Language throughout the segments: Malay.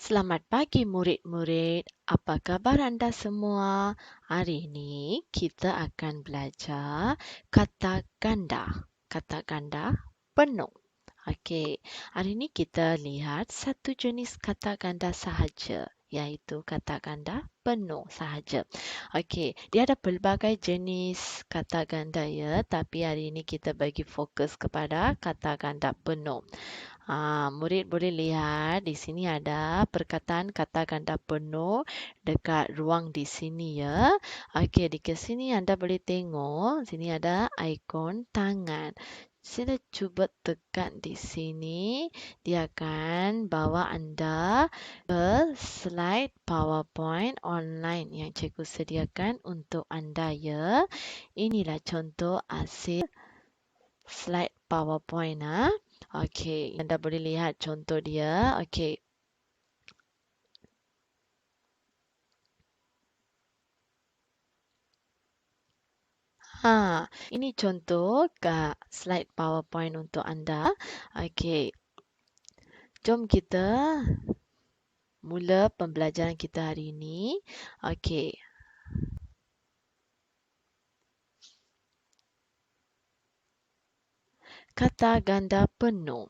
Selamat pagi murid-murid. Apa khabar anda semua? Hari ini kita akan belajar kata ganda. Kata ganda penuh. Okey, hari ini kita lihat satu jenis kata ganda sahaja, iaitu kata ganda penuh sahaja. Okey, dia ada pelbagai jenis kata ganda ya, tapi hari ini kita bagi fokus kepada kata ganda penuh. Murid boleh lihat di sini ada perkataan kata ganda penuh dekat ruang di sini ya. Okey, di sini anda boleh tengok, sini ada ikon tangan. Sila cuba tekan di sini, dia akan bawa anda ke slide PowerPoint online yang cikgu sediakan untuk anda ya. Inilah contoh hasil slide PowerPoint. Okey, anda boleh lihat contoh dia. Okey. Ini contoh slide PowerPoint untuk anda. Okey. Jom kita mula pembelajaran kita hari ini. Okey. Kata ganda penuh.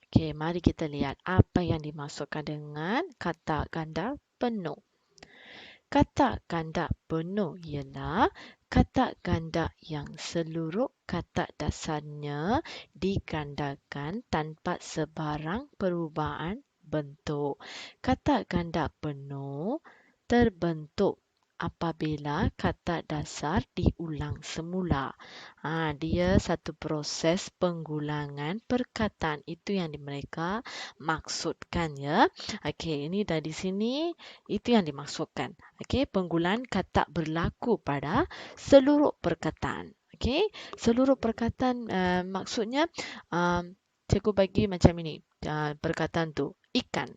Okey, mari kita lihat apa yang dimaksudkan dengan kata ganda penuh. Kata ganda penuh ialah kata ganda yang seluruh kata dasarnya digandakan tanpa sebarang perubahan bentuk. Kata ganda penuh terbentuk apabila kata dasar diulang semula. Dia satu proses penggulangan perkataan. Itu yang mereka maksudkan ya. Okey, ini dari sini itu yang dimaksudkan. Okey, penggulangan kata berlaku pada seluruh perkataan. Okey, seluruh perkataan maksudnya cikgu bagi macam ini. Perkataan tu ikan.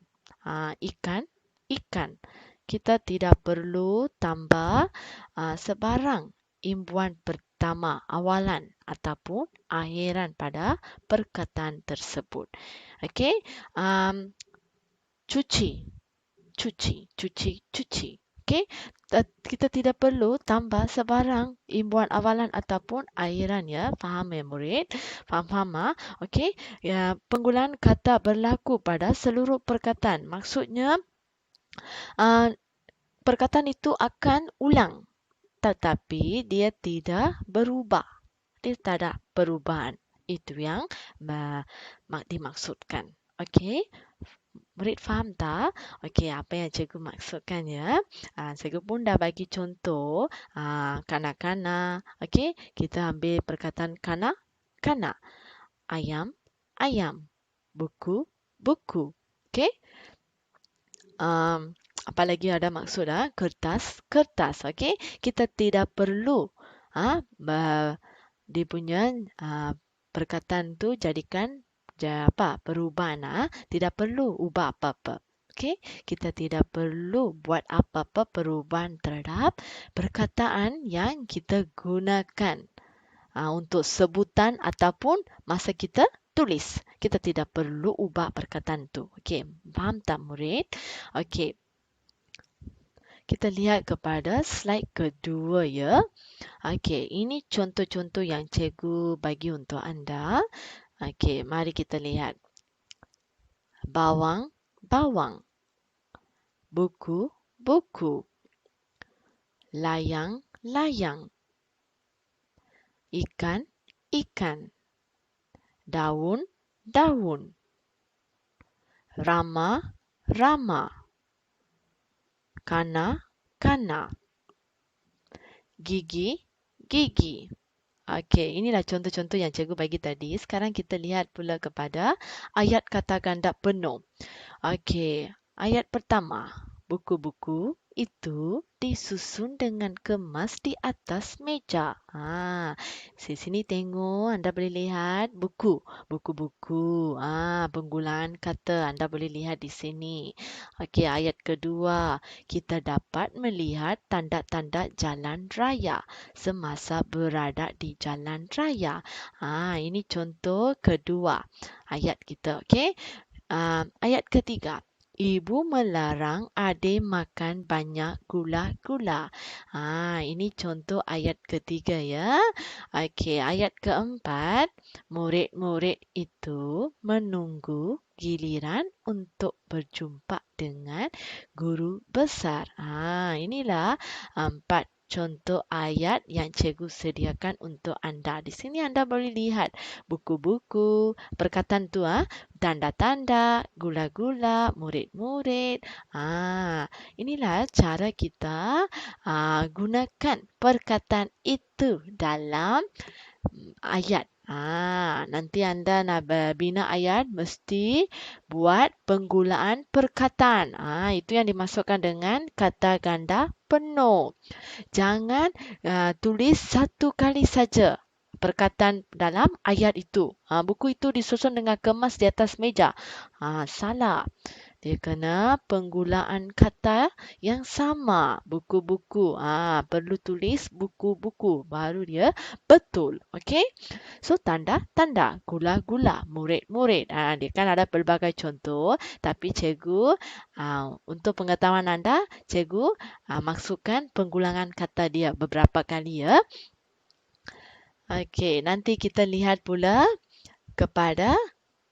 Ikan, ikan. Kita tidak perlu tambah sebarang imbuhan pertama, awalan ataupun akhiran pada perkataan tersebut. Okey, cuci, cuci, cuci, cuci. Okey, kita tidak perlu tambah sebarang imbuhan awalan ataupun akhiran ya. Faham ya murid? Faham? Okey, ya, penggunaan kata berlaku pada seluruh perkataan. Maksudnya perkataan itu akan ulang, tetapi dia tidak berubah. Dia tak ada perubahan. Itu yang dimaksudkan. Okey, murid faham tak? Okey, apa yang cikgu maksudkan ya? Cikgu pun dah bagi contoh kanak-kanak. Okey, kita ambil perkataan kanak, kanak. Ayam, ayam. Buku, buku. Okey. Apa lagi ada maksud? Kertas, kertas. Okey, kita tidak perlu dia punya perkataan tu jadikan perubahan. Tidak perlu ubah apa-apa. Okey, kita tidak perlu buat apa-apa perubahan terhadap perkataan yang kita gunakan untuk sebutan ataupun masa kita tulis. Kita tidak perlu ubah perkataan tu. Okey, faham tak murid? Okey. Kita lihat kepada slide kedua ya. Okey, ini contoh-contoh yang cikgu bagi untuk anda. Okey, mari kita lihat. Bawang, bawang. Buku, buku. Layang, layang. Ikan, ikan. Daun, daun. Rama, rama. Kana, kana. Gigi, gigi. Okey, inilah contoh-contoh yang cikgu bagi tadi. Sekarang kita lihat pula kepada ayat kata ganda penuh. Okey, ayat pertama. Buku-buku itu disusun dengan kemas di atas meja. Di sini tengok, anda boleh lihat buku. Buku-buku. Penggunaan kata anda boleh lihat di sini. Okey, ayat kedua. Kita dapat melihat tanda-tanda jalan raya semasa berada di jalan raya. Ini contoh kedua ayat kita. Okey. Ayat ketiga. Ibu melarang adik makan banyak gula-gula. Ini contoh ayat ketiga ya. Okey, ayat keempat. Murid-murid itu menunggu giliran untuk berjumpa dengan guru besar. Inilah empat contoh ayat yang cikgu sediakan untuk anda. Di sini anda boleh lihat buku-buku, perkataan tu tanda-tanda, gula-gula, murid-murid. Inilah cara kita gunakan perkataan itu dalam ayat. Nanti anda nak bina ayat mesti buat penggunaan perkataan. Itu yang dimasukkan dengan kata ganda penuh. Jangan tulis satu kali saja perkataan dalam ayat itu. Buku itu disusun dengan kemas di atas meja. Salah. Dia kena penggunaan kata yang sama. Buku-buku. Perlu tulis buku-buku. Baru dia betul. Okey? So, tanda-tanda. Gula-gula. Murid-murid. Dia kan ada pelbagai contoh. Tapi cikgu, untuk pengetahuan anda, cikgu maksudkan penggulangan kata dia beberapa kali ya. Okey, nanti kita lihat pula kepada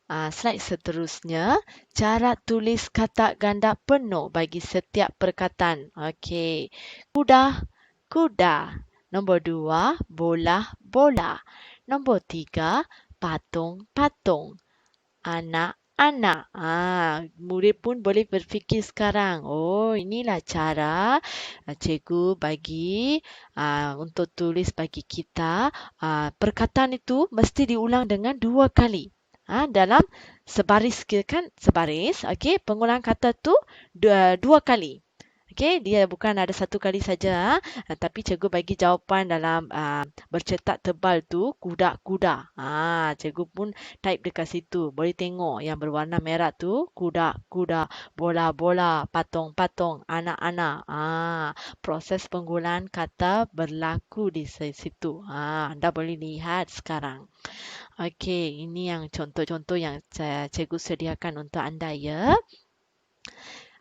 slide seterusnya, cara tulis kata ganda penuh bagi setiap perkataan. Okey. Kuda, kuda. Nombor 2, bola, bola. Nombor 3, patung, patung. Anak, anak. Murid pun boleh berfikir sekarang. Oh, inilah cara cikgu bagi untuk tulis bagi kita. Perkataan itu mesti diulang dengan 2 kali. Dalam sebaris kan sebaris. Okey, pengulangan kata tu dua kali. Okey, dia bukan ada satu kali saja. Tapi cikgu bagi jawapan dalam bercetak tebal tu kuda-kuda. Cikgu pun type dekat situ. Boleh tengok yang berwarna merah tu kuda-kuda, bola-bola, patung-patung, anak-anak. Proses penggunaan kata berlaku di situ. Anda boleh lihat sekarang. Okey, ini yang contoh-contoh yang cikgu sediakan untuk anda ya.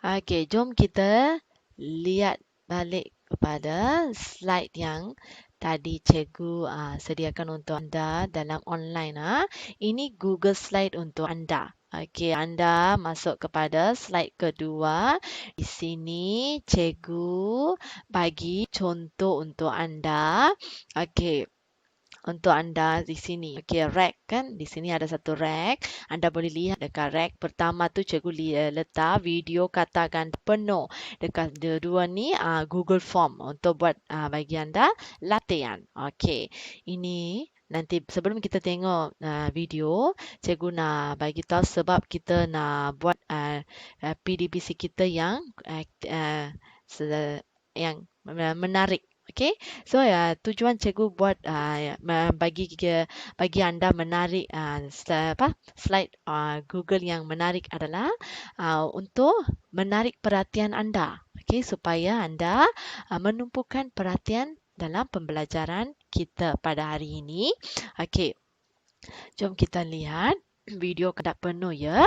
Okey, jom kita lihat balik kepada slide yang tadi cikgu sediakan untuk anda dalam online. Ini Google Slide untuk anda. Okey, anda masuk kepada slide kedua. Di sini cikgu bagi contoh untuk anda. Okey. Untuk anda di sini. Okey, rack kan? Di sini ada satu rack. Anda boleh lihat dekat rack pertama tu cikgu letak video kata ganda penuh. Dekat dua ni Google Form untuk buat bagi anda latihan. Okey. Ini nanti sebelum kita tengok video, cikgu nak bagi tahu sebab kita nak buat PDBC kita yang menarik. Okey, so tujuan cikgu buat bagi anda menarik slide Google yang menarik adalah untuk menarik perhatian anda. Okey, supaya anda menumpukan perhatian dalam pembelajaran kita pada hari ini. Okey, jom kita lihat video kedak penuh ya.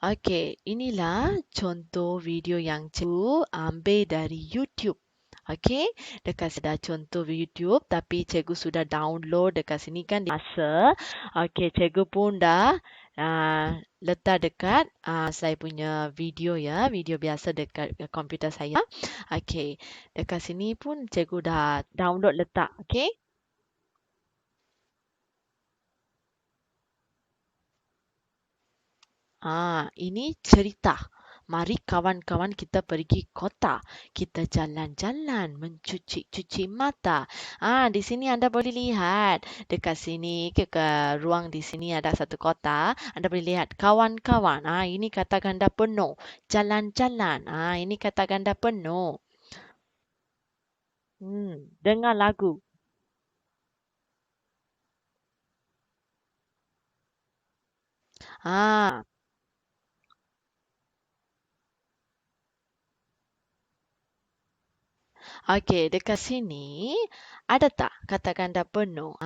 Okey, inilah contoh video yang cikgu ambil dari YouTube. Okey, dekat sini ada contoh YouTube tapi cikgu sudah download dekat sini kan masa. Okey, cikgu pun dah letak dekat saya punya video ya, video biasa dekat komputer saya. Okey, dekat sini pun cikgu dah download letak. Okey. Ini cerita. Mari kawan-kawan kita pergi kota. Kita jalan-jalan, mencuci-cuci mata. Di sini anda boleh lihat. Dekat sini, ke ruang di sini ada satu kota. Anda boleh lihat kawan-kawan. Ini kata ganda penuh. Jalan-jalan. Ini kata ganda penuh. Dengar lagu. Ah, Okey, dekat sini ada tak kata ganda penuh?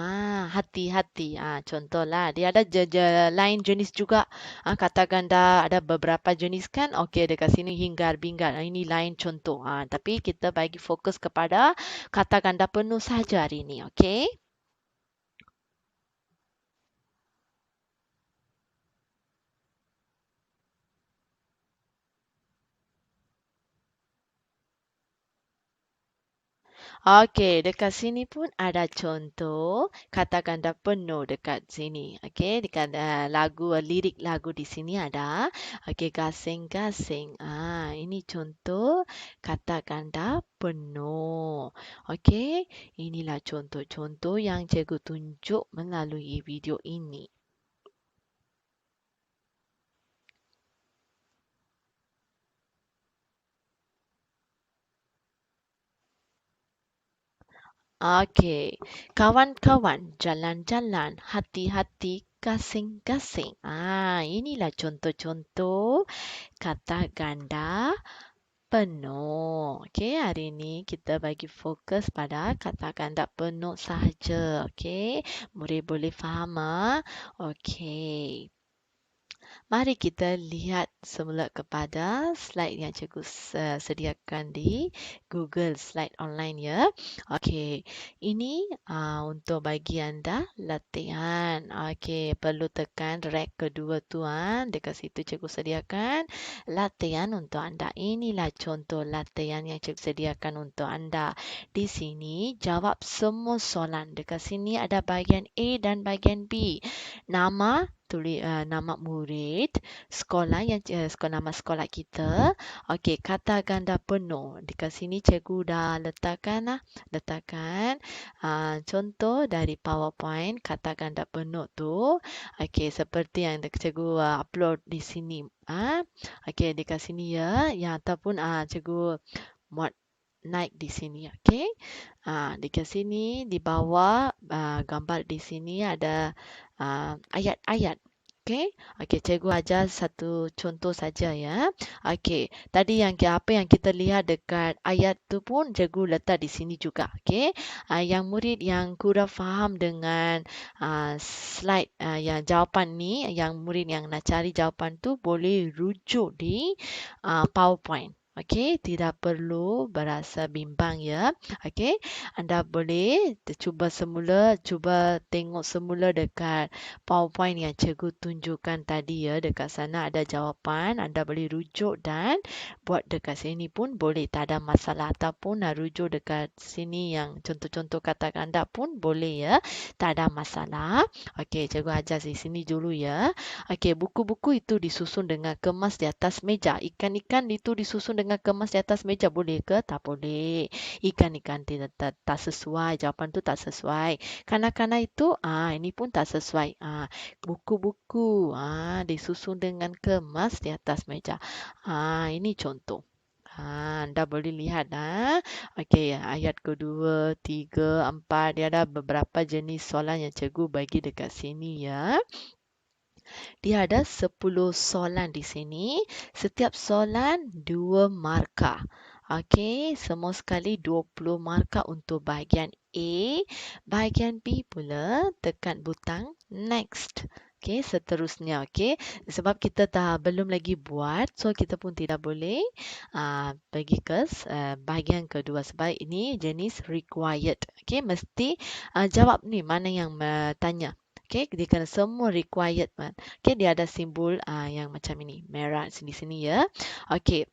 Hati-hati. Contohlah dia ada lain jenis juga. Kata ganda ada beberapa jenis kan? Okey, dekat sini hingar-bingar. Ini lain contoh. Tapi kita bagi fokus kepada kata ganda penuh saja hari ini. Okey? Okey, dekat sini pun ada contoh kata ganda penuh dekat sini. Okey, dekat lagu lirik lagu di sini ada. Okey, gasing-gasing. Ini contoh kata ganda penuh. Okey, inilah contoh-contoh yang cikgu tunjuk melalui video ini. Okey, kawan-kawan jalan-jalan, hati-hati gasing-gasing. Inilah contoh-contoh kata ganda penuh. Okey, hari ini kita bagi fokus pada kata ganda penuh sahaja. Okey, murid boleh faham Okey. Mari kita lihat semula kepada slide yang cikgu sediakan di Google Slide Online ya. Okey, ini untuk bagi anda latihan. Okey, perlu tekan rek kedua tuan. Dekat situ cikgu sediakan latihan untuk anda. Inilah contoh latihan yang cikgu sediakan untuk anda. Di sini jawab semua soalan. Dekat sini ada bahagian A dan bahagian B. Nama nama murid, sekolah nama sekolah kita. Okey, kata ganda penuh. Dekat sini cikgu dah letakkan contoh dari PowerPoint kata ganda penuh tu. Okey, seperti yang cikgu upload di sini. Okey, dekat sini ya, yang ataupun cikgu muat naik di sini. Okey. Dekat sini di bawah gambar di sini ada ayat-ayat. Okey. Okey, cikgu ajar satu contoh saja ya. Okey, tadi apa yang kita lihat dekat ayat tu pun cikgu letak di sini juga. Okey. Yang murid yang kurang faham dengan slide yang jawapan ni, yang murid yang nak cari jawapan tu boleh rujuk di PowerPoint. Okey, tidak perlu berasa bimbang ya. Okey, anda boleh cuba tengok semula dekat PowerPoint yang cikgu tunjukkan tadi ya. Dekat sana ada jawapan, anda boleh rujuk dan buat dekat sini pun boleh, tak ada masalah. Ataupun nak rujuk dekat sini yang contoh-contoh kata ganda pun boleh ya. Tak ada masalah. Okey, cikgu ajar di sini dulu ya. Okey, buku-buku itu disusun dengan kemas di atas meja. Ikan-ikan itu disusun dengan kemas di atas meja. Boleh ke? Tak boleh. Ikan-ikan tak sesuai. Jawapan tu tak sesuai. Kanak-kanak itu, ini pun tak sesuai. Buku-buku disusun dengan kemas di atas meja. Ini contoh. Anda boleh lihat. Okey, ayat kedua, tiga, empat. Dia ada beberapa jenis soalan yang cikgu bagi dekat sini ya. Dia ada 10 soalan di sini. Setiap soalan 2 markah. Okey, semua sekali 20 markah untuk bahagian A. Bahagian B pula tekan butang next. Okey, seterusnya. Okey, sebab kita belum lagi buat, so kita pun tidak boleh pergi ke bahagian kedua sebab ini jenis required. Okey, mesti jawab ni mana yang tanya. Okey, dia kena semua required. Okey, dia ada simbol yang macam ini, merah di sini ya. Okey.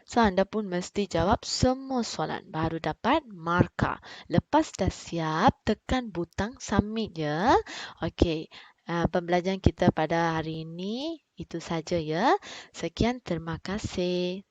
So, anda pun mesti jawab semua soalan baru dapat markah. Lepas dah siap, tekan butang submit ya. Okey. Pembelajaran kita pada hari ini itu saja ya. Sekian, terima kasih.